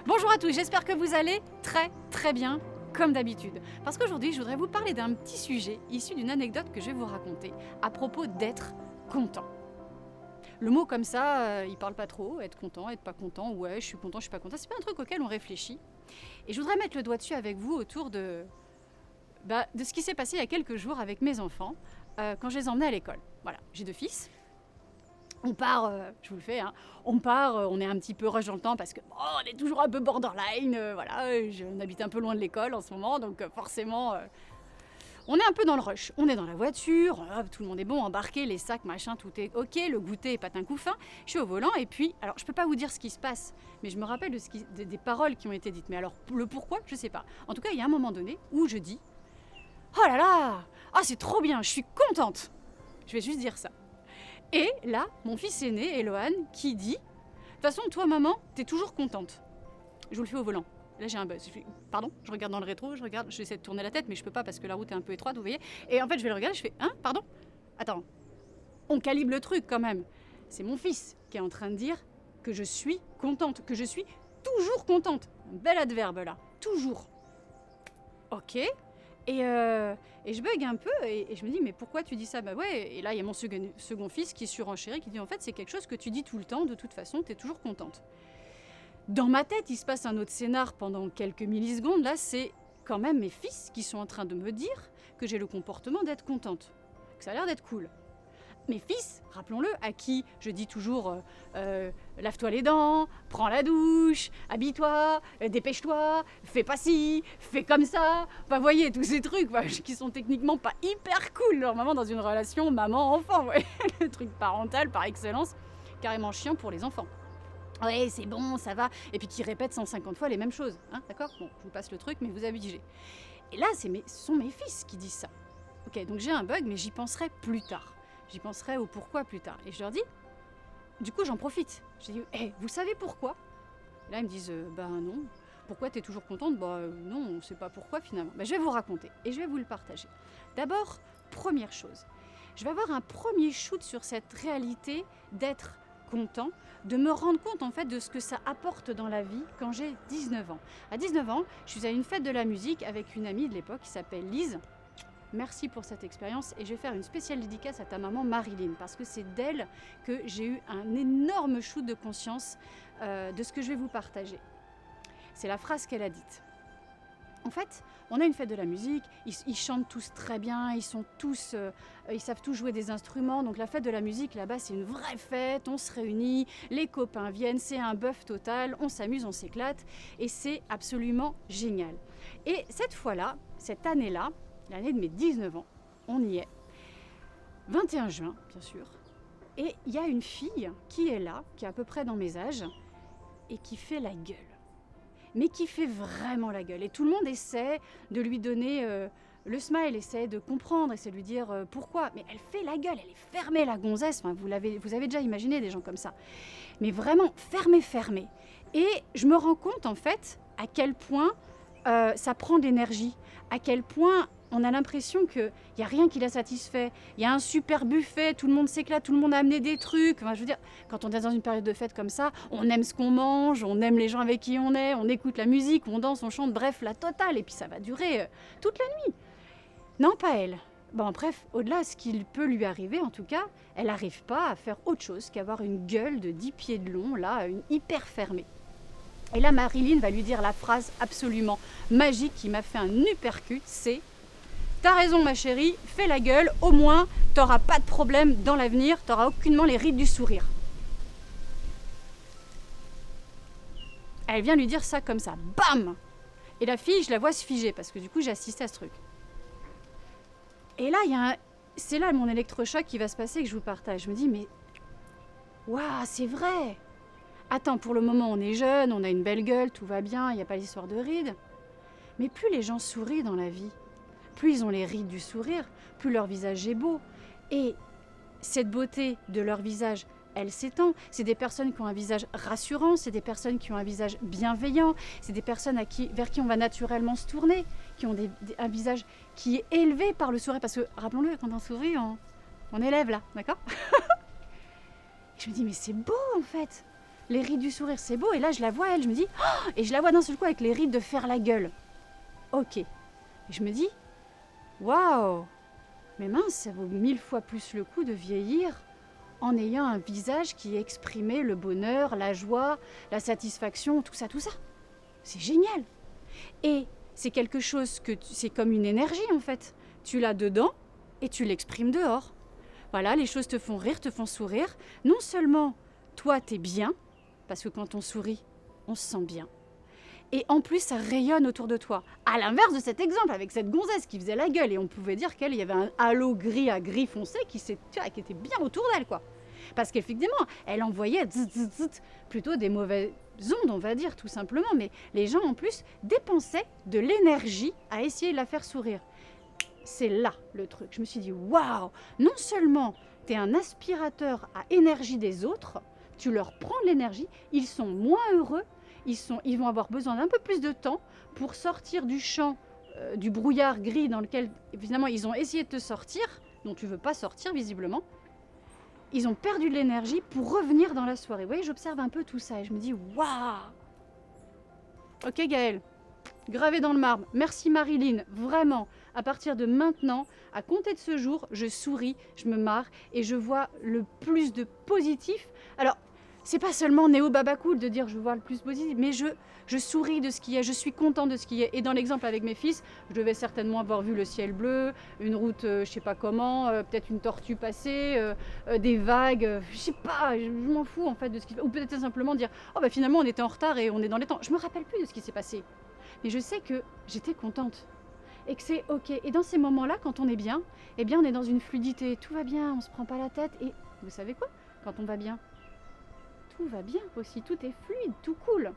Bonjour à tous, j'espère que vous allez très bien, comme d'habitude. Parce qu'aujourd'hui, je voudrais vous parler d'un petit sujet issu d'une anecdote que je vais vous raconter à propos d'être content. Le mot comme ça, il parle pas trop, être content, être pas content, ouais, je suis content, je suis pas content, c'est pas un truc auquel on réfléchit. Et je voudrais mettre le doigt dessus avec vous autour de ce qui s'est passé il y a quelques jours avec mes enfants, quand je les emmenais à l'école. Voilà, j'ai 2 fils. On part, je vous le fais, hein, on part, on est un petit peu rush dans le temps parce que on est toujours un peu borderline, voilà, on habite un peu loin de l'école en ce moment, donc forcément, on est un peu dans le rush. On est dans la voiture, hop, tout le monde est bon, embarqué, les sacs, machin, tout est ok, le goûter est patin couffin. Je suis au volant et puis, alors je peux pas vous dire ce qui se passe, mais je me rappelle des paroles qui ont été dites. Mais alors le pourquoi, je sais pas. En tout cas, il y a un moment donné où je dis, oh là là, ah c'est trop bien, je suis contente. Je vais juste dire ça. Et là, mon fils aîné, Elohan, qui dit « De toute façon, toi, maman, t'es toujours contente. » Je vous le fais au volant. Là, j'ai un buzz. Je fais « Pardon ?» Je regarde dans le rétro, j'essaie de tourner la tête, mais je peux pas parce que la route est un peu étroite, vous voyez. Et en fait, je vais le regarder, je fais « Hein, pardon ?» Attends, on calibre le truc quand même. C'est mon fils qui est en train de dire que je suis contente, que je suis toujours contente. Un bel adverbe là, toujours. Ok. Et je bug un peu et je me dis mais pourquoi tu dis ça? Bah ouais, et là il y a mon second fils qui surenchérit, qui dit en fait c'est quelque chose que tu dis tout le temps, de toute façon t'es toujours contente. Dans ma tête il se passe un autre scénar pendant quelques millisecondes, là c'est quand même mes fils qui sont en train de me dire que j'ai le comportement d'être contente, que ça a l'air d'être cool. Mes fils, rappelons-le, à qui je dis toujours lave-toi les dents, prends la douche, habille-toi, dépêche-toi, fais pas ci, fais comme ça. Enfin, voyez, tous ces trucs qui sont techniquement pas hyper cool, normalement dans une relation maman-enfant. Ouais. Le truc parental par excellence, carrément chiant pour les enfants. Ouais, c'est bon, ça va. Et puis qui répètent 150 fois les mêmes choses. Hein, d'accord? Bon, je vous passe le truc, mais vous abusez. Et là, ce sont mes fils qui disent ça. Ok, donc j'ai un bug, mais j'y penserai plus tard. J'y penserai au pourquoi plus tard. Et je leur dis, du coup j'en profite. Je dis, hey, vous savez pourquoi? Et là ils me disent, ben non. Pourquoi t'es toujours contente? Bah non, on sait pas pourquoi finalement. Ben, je vais vous raconter et je vais vous le partager. D'abord, première chose, je vais avoir un premier shoot sur cette réalité d'être content, de me rendre compte en fait de ce que ça apporte dans la vie quand j'ai 19 ans. À 19 ans, je suis à une fête de la musique avec une amie de l'époque qui s'appelle Lise. Merci pour cette expérience et je vais faire une spéciale dédicace à ta maman Marilyn parce que c'est d'elle que j'ai eu un énorme shoot de conscience de ce que je vais vous partager. C'est la phrase qu'elle a dite. En fait, on a une fête de la musique, ils chantent tous très bien, ils savent tous jouer des instruments. Donc la fête de la musique là-bas, c'est une vraie fête, on se réunit, les copains viennent, c'est un bœuf total, on s'amuse, on s'éclate et c'est absolument génial. Et cette fois-là, cette année-là, l'année de mes 19 ans, on y est. 21 juin, bien sûr. Et il y a une fille qui est là, qui est à peu près dans mes âges, et qui fait la gueule. Mais qui fait vraiment la gueule. Et tout le monde essaie de lui donner le smile, essaie de comprendre, essaie de lui dire pourquoi. Mais elle fait la gueule, elle est fermée la gonzesse. Enfin, vous avez déjà imaginé des gens comme ça. Mais vraiment fermée. Et je me rends compte en fait à quel point ça prend de l'énergie, à quel point on a l'impression qu'il n'y a rien qui la satisfait. Il y a un super buffet, tout le monde s'éclate, tout le monde a amené des trucs. Enfin, je veux dire, quand on est dans une période de fête comme ça, on aime ce qu'on mange, on aime les gens avec qui on est, on écoute la musique, on danse, on chante, bref, la totale. Et puis ça va durer toute la nuit. Non, pas elle. Bon, bref, au-delà, ce qu'il peut lui arriver, en tout cas, elle n'arrive pas à faire autre chose qu'avoir une gueule de 10 pieds de long, là, une hyper fermée. Et là, Marilyn va lui dire la phrase absolument magique qui m'a fait un uppercut, c'est « T'as raison ma chérie, fais la gueule, au moins t'auras pas de problème dans l'avenir, t'auras aucunement les rides du sourire. » Elle vient lui dire ça comme ça, bam! Et la fille, je la vois se figer parce que du coup j'ai assisté à ce truc. Et là, c'est là mon électrochoc qui va se passer que je vous partage. Je me dis mais waouh, c'est vrai! Attends, pour le moment, on est jeune, on a une belle gueule, tout va bien, il n'y a pas l'histoire de rides. Mais plus les gens sourient dans la vie, plus ils ont les rides du sourire, plus leur visage est beau. Et cette beauté de leur visage, elle s'étend. C'est des personnes qui ont un visage rassurant, c'est des personnes qui ont un visage bienveillant, c'est des personnes vers qui on va naturellement se tourner, qui ont un visage qui est élevé par le sourire. Parce que, rappelons-le, quand on sourit, on élève là, d'accord? Je me dis, mais c'est beau en fait. Les rides du sourire, c'est beau. Et là, je la vois, elle, je me dis, oh, et je la vois d'un seul coup avec les rides de faire la gueule. Ok. Et je me dis, waouh, mais mince, ça vaut 1000 fois plus le coup de vieillir en ayant un visage qui exprimait le bonheur, la joie, la satisfaction, tout ça, tout ça. C'est génial. Et c'est quelque chose c'est comme une énergie en fait. Tu l'as dedans et tu l'exprimes dehors. Voilà, les choses te font rire, te font sourire. Non seulement toi, t'es bien, parce que quand on sourit, on se sent bien. Et en plus, ça rayonne autour de toi. À l'inverse de cet exemple, avec cette gonzesse qui faisait la gueule, et on pouvait dire qu'il y avait un halo gris à gris foncé qui était bien autour d'elle, quoi. Parce qu'effectivement, elle envoyait plutôt des mauvaises ondes, on va dire, tout simplement. Mais les gens, en plus, dépensaient de l'énergie à essayer de la faire sourire. C'est là le truc. Je me suis dit, waouh, non seulement tu es un aspirateur à énergie des autres, tu leur prends de l'énergie, ils sont moins heureux, ils vont avoir besoin d'un peu plus de temps pour sortir du champ, du brouillard gris dans lequel, évidemment, ils ont essayé de te sortir, dont tu ne veux pas sortir visiblement. Ils ont perdu de l'énergie pour revenir dans la soirée. Vous voyez, j'observe un peu tout ça et je me dis, waouh. Ok Gaëlle, gravé dans le marbre. Merci Marilyn, vraiment. À partir de maintenant, à compter de ce jour, je souris, je me marre et je vois le plus de positif. Alors, c'est pas seulement néo baba cool de dire je vois le plus positif, mais je souris de ce qui est, je suis content de ce qui est. Et dans l'exemple avec mes fils, je devais certainement avoir vu le ciel bleu, une route, je sais pas comment, peut-être une tortue passer, des vagues, je sais pas, je m'en fous en fait de ce qui, ou peut-être simplement dire oh bah finalement on était en retard et on est dans les temps. Je me rappelle plus de ce qui s'est passé, mais je sais que j'étais contente et que c'est ok. Et dans ces moments-là, quand on est bien, eh bien on est dans une fluidité, tout va bien, on se prend pas la tête. Et vous savez quoi, quand on va bien, tout va bien aussi, tout est fluide, tout coule.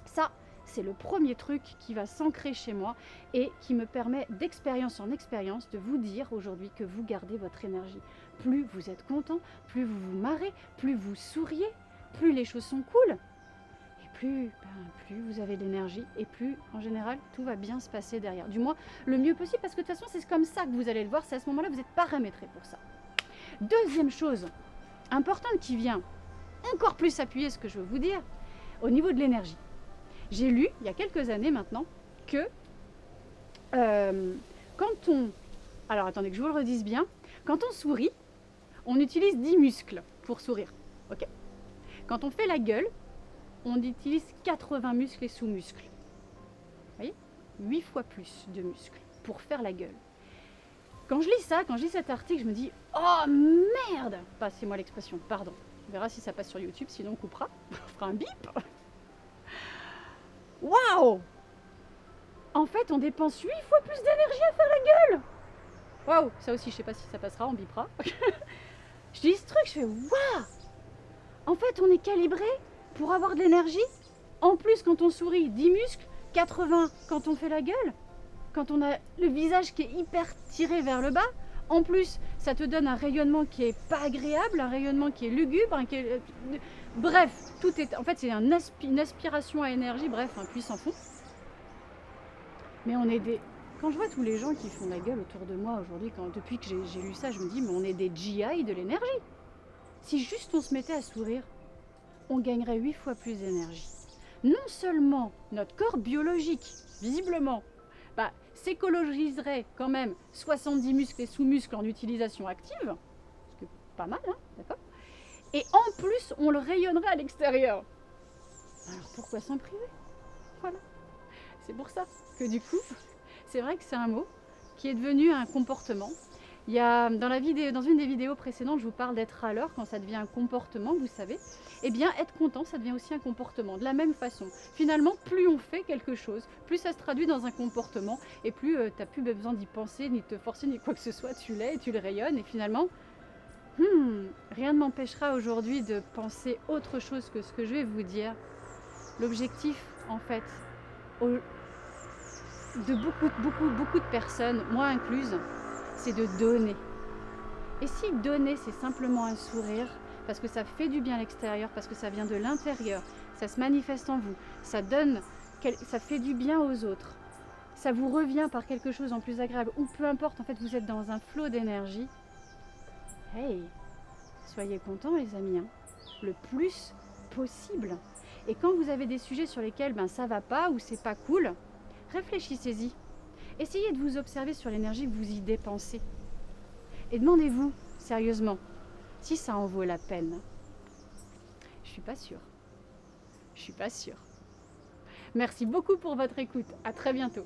Ça, c'est le premier truc qui va s'ancrer chez moi et qui me permet d'expérience en expérience de vous dire aujourd'hui que vous gardez votre énergie. Plus vous êtes content, plus vous vous marrez, plus vous souriez, plus les choses sont cool. Et plus vous avez d'énergie et plus, en général, tout va bien se passer derrière. Du moins, le mieux possible, parce que de toute façon, c'est comme ça que vous allez le voir. C'est à ce moment-là que vous êtes paramétré pour ça. Deuxième chose importante qui vient encore plus appuyer ce que je veux vous dire, au niveau de l'énergie. J'ai lu, il y a quelques années maintenant, que quand on... Alors attendez que je vous le redise bien. Quand on sourit, on utilise 10 muscles pour sourire. Ok. Quand on fait la gueule, on utilise 80 muscles et sous-muscles. Vous voyez, 8 fois plus de muscles pour faire la gueule. Quand je lis ça, quand je lis cet article, je me dis « Oh merde !» Passez-moi l'expression, pardon. On verra si ça passe sur YouTube, sinon on coupera. On fera un bip. Waouh! En fait, on dépense 8 fois plus d'énergie à faire la gueule. Waouh! Ça aussi, je sais pas si ça passera, on bipera. Je dis ce truc, je fais waouh! En fait, on est calibré pour avoir de l'énergie. En plus, quand on sourit, 10 muscles, 80 quand on fait la gueule. Quand on a le visage qui est hyper tiré vers le bas. En plus, ça te donne un rayonnement qui est pas agréable, un rayonnement qui est lugubre, bref, tout est. En fait, c'est une aspiration à énergie, bref, un puissant fond. Mais on est des. Quand je vois tous les gens qui font la gueule autour de moi aujourd'hui, depuis que j'ai lu ça, je me dis, mais on est des GI de l'énergie. Si juste on se mettait à sourire, on gagnerait 8 fois plus d'énergie. Non seulement notre corps biologique, visiblement, s'écologiserait quand même 70 muscles et sous-muscles en utilisation active, ce qui est pas mal, hein, d'accord? Et en plus, on le rayonnerait à l'extérieur. Alors pourquoi s'en priver? Voilà. C'est pour ça que du coup, c'est vrai que c'est un mot qui est devenu un comportement. Il y a, dans une des vidéos précédentes, je vous parle d'être râleur quand ça devient un comportement, vous savez. Eh bien, être content, ça devient aussi un comportement. De la même façon, finalement, plus on fait quelque chose, plus ça se traduit dans un comportement, et plus tu n'as plus besoin d'y penser, ni de te forcer, ni quoi que ce soit. Tu l'es et tu le rayonnes, et finalement, rien ne m'empêchera aujourd'hui de penser autre chose que ce que je vais vous dire. L'objectif, en fait, de beaucoup de personnes, moi incluse, c'est de donner. Et si donner, c'est simplement un sourire, parce que ça fait du bien à l'extérieur, parce que ça vient de l'intérieur, ça se manifeste en vous, ça fait du bien aux autres, ça vous revient par quelque chose en plus agréable, ou peu importe, en fait, vous êtes dans un flot d'énergie. Hey, soyez contents les amis, hein. Le plus possible. Et quand vous avez des sujets sur lesquels ça va pas ou c'est pas cool, réfléchissez-y. Essayez de vous observer sur l'énergie que vous y dépensez. Et demandez-vous, sérieusement, si ça en vaut la peine. Je suis pas sûre. Je suis pas sûre. Merci beaucoup pour votre écoute. À très bientôt.